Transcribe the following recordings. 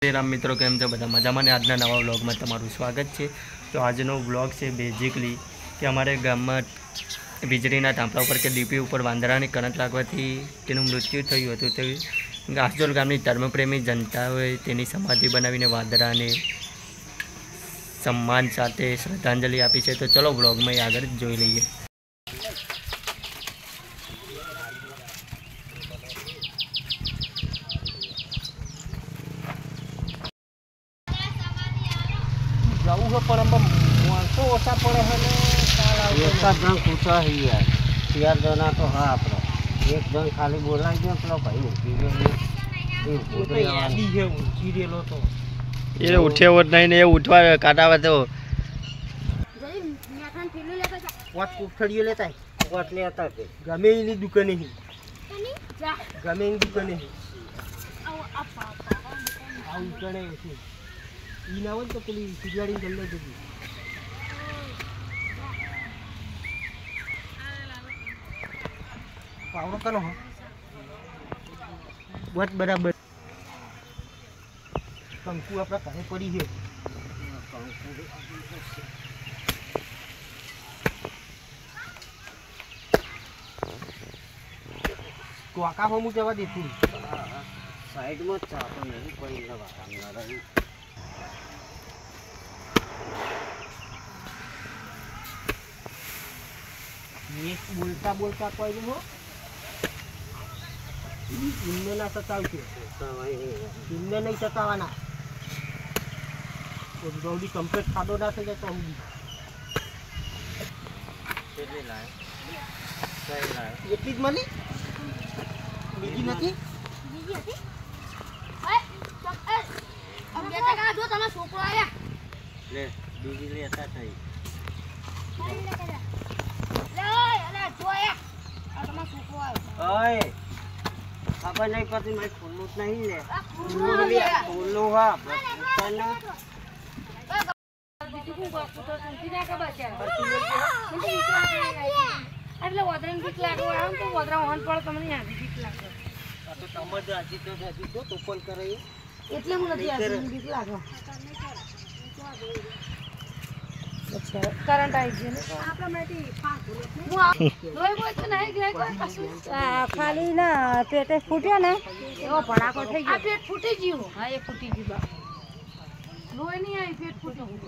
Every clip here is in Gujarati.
राम मित्रों केम छो बधा मजामां ने आजना नवा व्लॉग में तमारुं स्वागत है। तो आजनो व्लॉग से बेजिकली कि अमारे गाम में वीजळीना थांभला पर के डीपी पर वांदरानी करंट लागवाथी तेनुं मृत्यु थयुं हतुं। ते घासडोल गामनी धर्मप्रेमी जनताओए तेनी समाधि बनावीने वांदराने सम्मान साथे श्रद्धांजलि आपी छे। तो चलो व्लॉग में आगळ जोई लईए। जाऊ है पर मानसो ओछा पड़े है ने एक जन पूछा ही है 4 जना तो हाँ आपरो एक जन खाली बोलाई दे पेलो भाई उठी है ऊंची रेलो तो ये उठे और नहीं ने उठवा काटावा तो वाट कुठड़ी लेता है वाट ले आता है गमे इनी दुकान ही गमे इनी दुकान ही आउ कने ईनावन तो पेली सिगाड़ी गल्ले देगी पावरो कनो हो बहुत बराबर कंकु आपड़ा घरे पड़ी है तो आका हो मु जवा देती साइड में चापो नहीं पड़ी लगा ना रही एक बोलता बोलता कोई हो इनमें ना सतावते इनमें नहीं सतावाना तो जल्दी कंप्लीट खादो ना थे तो होगी કેટલી લાય કઈ લાય એટલી જ મળી બીજી નથી બીજી હતી એ अब બેટા કા જો તમારો છોકરો આયા લે બીજી લેતા થઈ ओए apa नहीं पति मैं खुल्लू नहीं ले खुल्लू हां पना એટલે વદરન બીક લાગો આમ તો વદરા ઓન પડ તમને આજી બીક લાગે આ તો સમજ આજી તો તોફાન કરે એટલે હું નથી આજી બીક લાગો अच्छा करंट आई जे ने आपरा माटी फाक लोई बोल तो नहीं गए कोई कसु खाली ना पेटे फूट्या ने एવો ભડાકો થઈ ગયો આ પેટ ફૂટી ગયું હા એ ફૂટી ગયું બા લોઈ નહીં આવી પેટ ફૂટી ગયું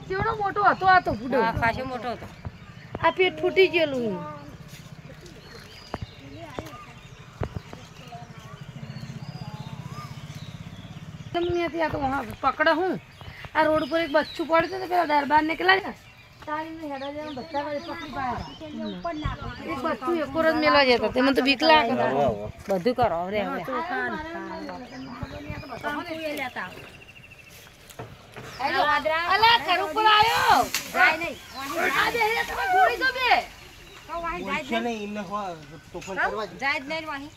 કેવડો મોટો હતો આ તો ફૂટો હા ખાસો મોટો હતો આ પેટ ફૂટી ગયેલું તમને ત્યાં તો વહાં પકડા હું आ रोड पर एक बच्चू पड़ते तो पेला दरबार निकला जा तारी में हेडा जे बच्चा का पकड़ी पाया एक बच्चू एक रोज मेला जाता ते मन तो बीक लागे બધું કરો રે હવે ये लेता हेलो आदरा अला घर ऊपर आयो जाय नहीं आ दे हे तो छोड़ी दो बे तो वहीं जाय नहीं इने हो तोफान करवा जाय नहीं वहीं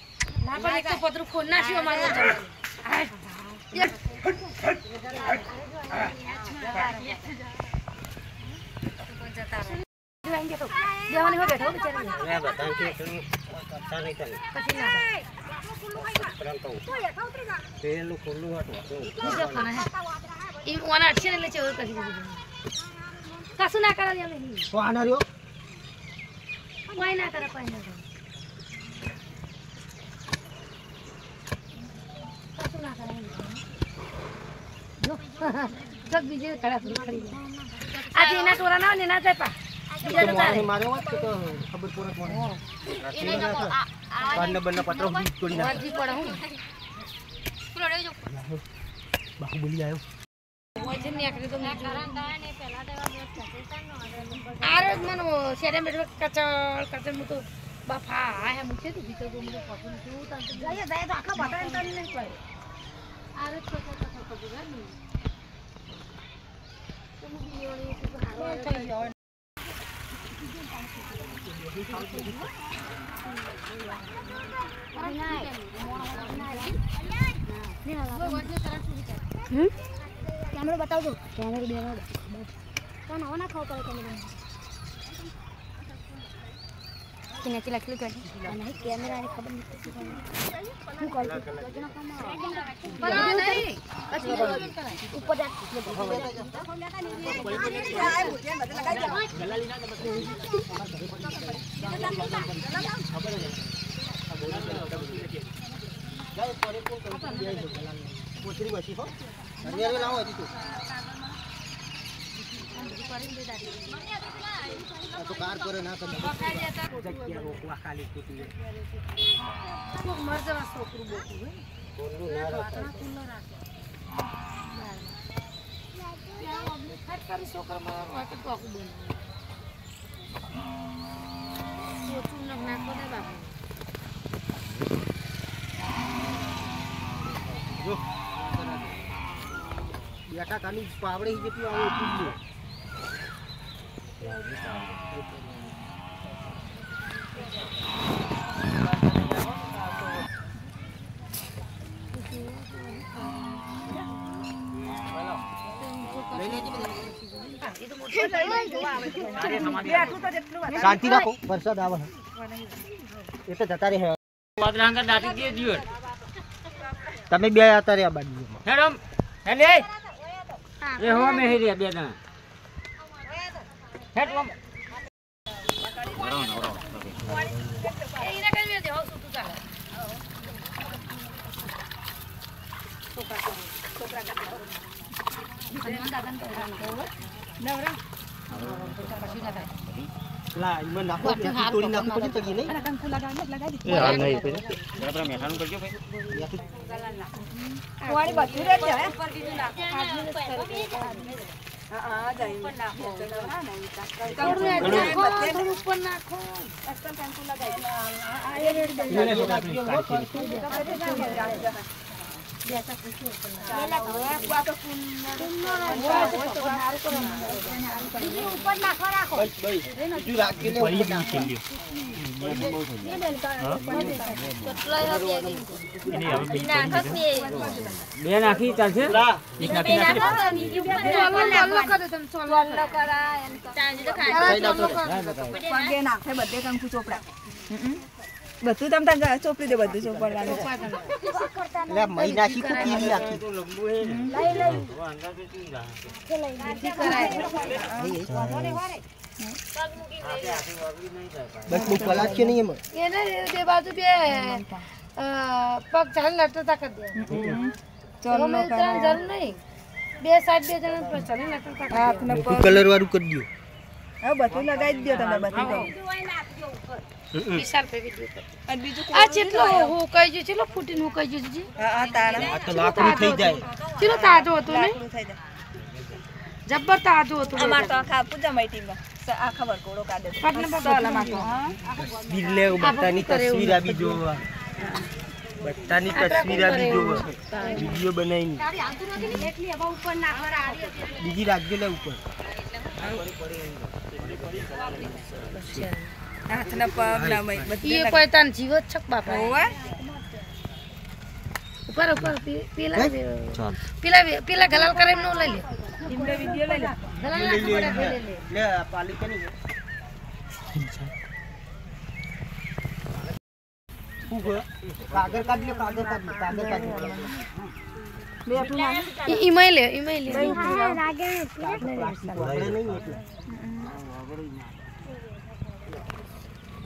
ना पर एक तो पत्र फोन ना छी हमारे ये जाएंगे तो देवानी हो बैठो बेचारे मैं बता के अच्छा नहीं चले कहीं ना परम तो तेल खुल्लू हट मुझे खाना है ई वाना अच्छे ने ले चोर कहीं कसु ना करा दिया नहीं तो आना रियो कोई ना करा कोई ना कसु ना करा जग बीजे खड़ा खड़ी आज इना टोरा ना ने ना जाय पा मारे मत तो खबर पूरा कोण कान बन्न पत्र हुई तोड़ी ना जी पड़ा हूं पुरोड़े जो बाहुबली आयो છે ને એકરે તો મેં આરે મનો શેરે મેં કચળ કચળ મુ તો બાફા આયા મુકે તો ભીતર તો મને પકડું છું તાન તો જાય જાય તો આખા બટાણ તન નહીં પડે આરે છોકરા કચળ કચળ ને તો મુ બીઓણી તો હારો થઈ જાય कैमरा बताओ दो कैमरा देना कौन हो ना खाओ कैमरा किने चिला क्लिक कर नहीं कैमरा ने खबर नहीं हूं कॉल बना नहीं ऊपर जा पोचरी बसी हो अरे लाओ अजी तो कार पर ना कर जक्किया रोकवा खाली कुटी तो मर जावा सोकरू बोकू है बोलू ना रातना कुल्ला राख या हमने फट कर सोकर मार वाके तो आकू बन सोचू न ना को दे बाबू जो बेटा कानी पावड़े ही जेती आवे उठी शांति रखो वरसाद आवे ये तो जता रे है વાદળાંગા દાટી દે દિયો તમે બે આતા રે આ બાજુમાં હેડમ હેલે એ હો મે હેરી બે જણા હેડ ઓમ એ ઈના કઈ મે દે હો સુતુ ચાલે છોકરા હનુમાન દાદાને કહેવાનું નવરા પછી ના થાય લા ઈમન નાખો તોડી નાખો પડી તો ગઈ નહીં અરે કંકુ લગાવી દે એ હાલ નહીં પે બરાબર મેઠાનું કરજો ભાઈ વાળી બધું રે જાય ઉપર દીધું નાખો હા જાય ઉપર નાખો થોડું ઉપર નાખો અસલ કંકુ લગાવી આ એ રેડ દે બેસા પૂછો ઉપર ના આ તો ફૂલ ઉપર નાખો રાખો બીજું રાખી લે ઉપર નાખી લે બે નાખી ચાલશે એક નાખી નાખે બધે કંકુ ચોપડા બધું તમ તાર ચોપડી દે બધું ચોપડવાનું લે મહિના થી કીલી રાખી તો લંબુ હે લઈ લઈ અંદર તો ચી જા બસ બહુ પલાટ કે નહીં એમાં એને દે બાજુ બે પગ ચાલ લટતા કર દે ચાલો જરૂર નહીં બે સાઈડ બે જણા પર ચાલે લટતા કર હાથ ને પગ કલર વાળું કરી દયો હવે બધું લગાવી દો તમે બધું કહો વિશાલ પે વિડિયો અને બીજું આ જેટલો હું કહી જો ચલો ફૂટીને હું કહી જો જી હા તાણા આ તો લાકડું થઈ જાય ચલો તાજો હતો ને લાકડું થઈ જાય જબ્બર તાજો હતો અમાર તો આખા પૂજા માઈટીમાં આ ખબર કોડો કાઢે પટને સોલામાં તો બિલ્લે બટ્ટાની તસવીર આવી જોવા બટ્ટાની તસવીર આવી જોવા વિડિયો બનાવીને એટલી હવા ઉપર નાખવા આવી બીજી રાખજો લે ઉપર હાથ ને પગ ના મઈ બધે એ કોઈ તાન જીવ જ છક બાપા હોવા ઉપર ઉપર પેલા ચાલ પેલા ગલાલ કરે નો લઈ લે ઇમરે વિડિયો લઈ લે ગલાલ ના પડે લે લે આ પાલી કે નહીં કાગળ કાઢ લે કાગળ કાઢ બેઠું ના ઈમેલ લે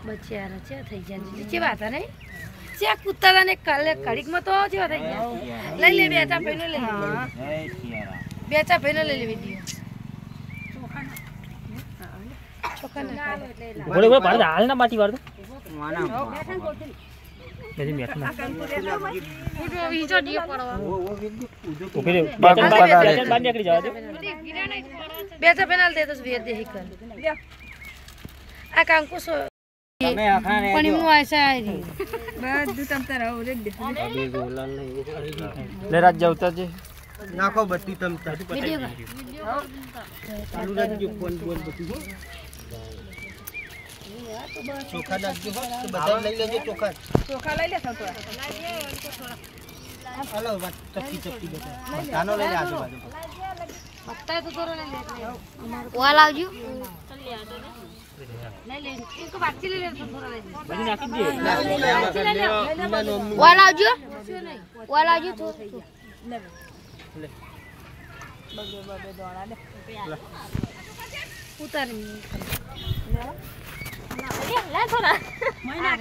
બચ્યા રચ્યા થઈ જાય છે વાત ને ચા કુત્તા ને કાલે કડીકમાં તો જેવા થઈ ગયા લઈ લે બે ચા પહેલો લઈ લે બે ચા પહેલો લઈ લે વિડિયો ચોખા ના બોલે બોલે પાડ હાલ ના માટી વાર મેજી મેઠું ના ફૂટો વીજો ડીયો પડવા ઓકે રે બાર નીકળી જવા દે બે તો પેનલ દે તો વેર દે હિકર આ કાંકુ સો તમે આખા રે પણ હું આશા આરી બધું તમ તાર આવ રે દે અબે ગોલાલ નહીં લે રાત જાવતા છે નાખો બત્તી તમ તાર વિડિયો ચાલુ રાખજો ફોન બોલ બત્તી ચોખા નાખજો તો બધા લઈ લેજો ચોખા લઈ લે તો હાલો ચપટી ચપટી બધા કાનો લઈ લે આજુબાજુ પત્તા તો તોરો લે વાલ આવજો લઈ લે ઇनको બાકી લઈ લે તો થોડા લઈ બધી નાખી દે વાલ આવજો તો લે બગે દોણા લે ઉતાર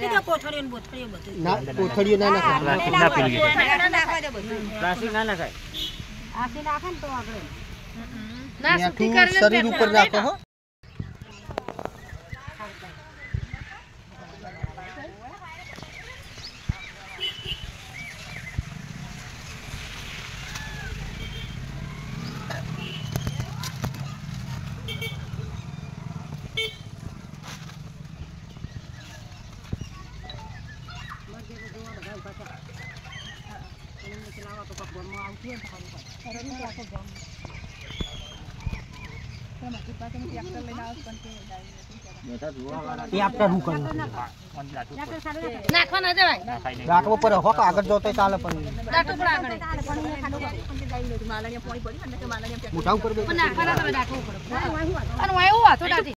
ના કોથળીઓ ના નાખાય ના પીલી નાખવા દે બધું પ્લાસ્ટિક ના નાખાય આથી નાખે ને તો આગળ ના સુતી કરી લે શરીર ઉપર નાખો હો ये आपका रूह कर નાખવા ના જવાય डाटो पर हो का આગળ જોતો ચાલે પણ ડાટો પર આગળ મોટા ઉપર બે પણ નાખવા ના જવાય ડાટો ઉપર અને વાય હું વાતો ડાટી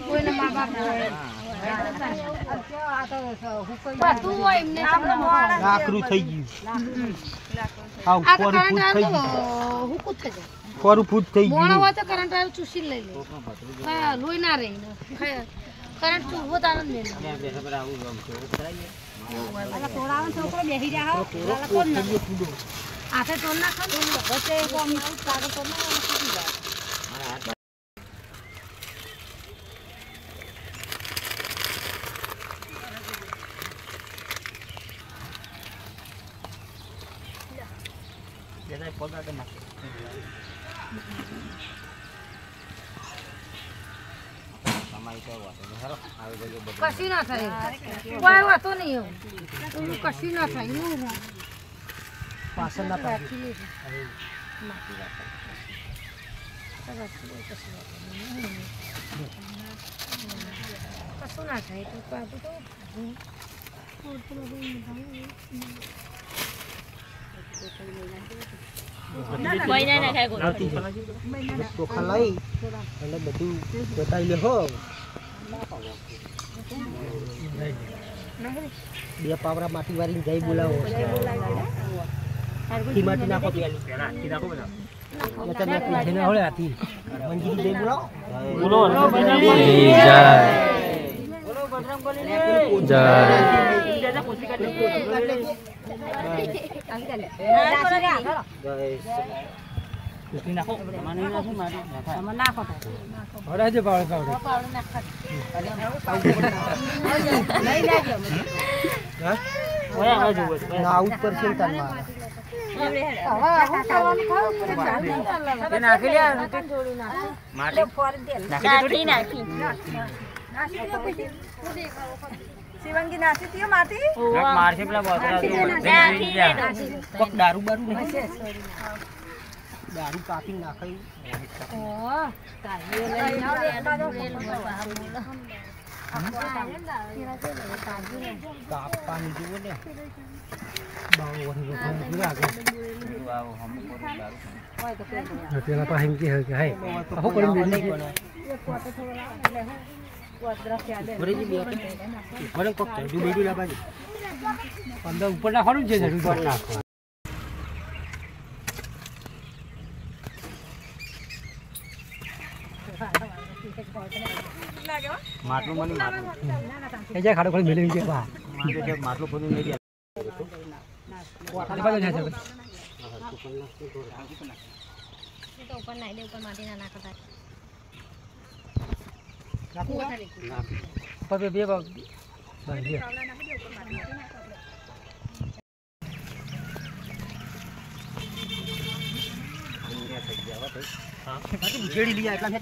કોઈને મા બાપ બધું હોય એમને આકરું થઈ ગયું આ આ ઉપર કરંટ ફૂટ થઈ આવ્યો ગયું હુકુત થઈ જાય પર ફૂટ થઈ મોણો ગયું હોય તો કરંટ આવ્યો ચૂસી લઈ લે હા લોહી ના રહે કરંટ ચૂસવો તો આનંદ મેળવે હાથે તોડ નાખો વચ્ચે કાગળ તોડ નાખો કશી ના થાય કોઈ વાતો નહીં એવું કશી ના થાય એવું પાછળ ના પાડી કશું ના થાય તો પાછું તો ચોખા લઈ અને બધું બતાવી લે હો બે પાવરા માટી વાળી જઈ બોલાવો માટી નાખો મંજીરી જઈ બોલાવો આવું જ પડશે ને તારમાં શિવંગી નાસી તીઓ માટી મારશે પેલા દારૂ બારૂ નહીં દારૂ કાપી નાખાઈ કાપવાની જુઓ ને પેલા પાસે એમ કે ઉપર નાખવાનું છે જરૂર નાખવા માટલું મને માટલું એ જાય ખાડો ખોલી મેલી કે બા માટલું ખોલું નહીં ગયા એ બાજુ જાય છે તો ઉપર નાઈ દે ઉપર માટી ના નાખતા પપ્પા બે બા બાંધી જેડી લઈ એટલા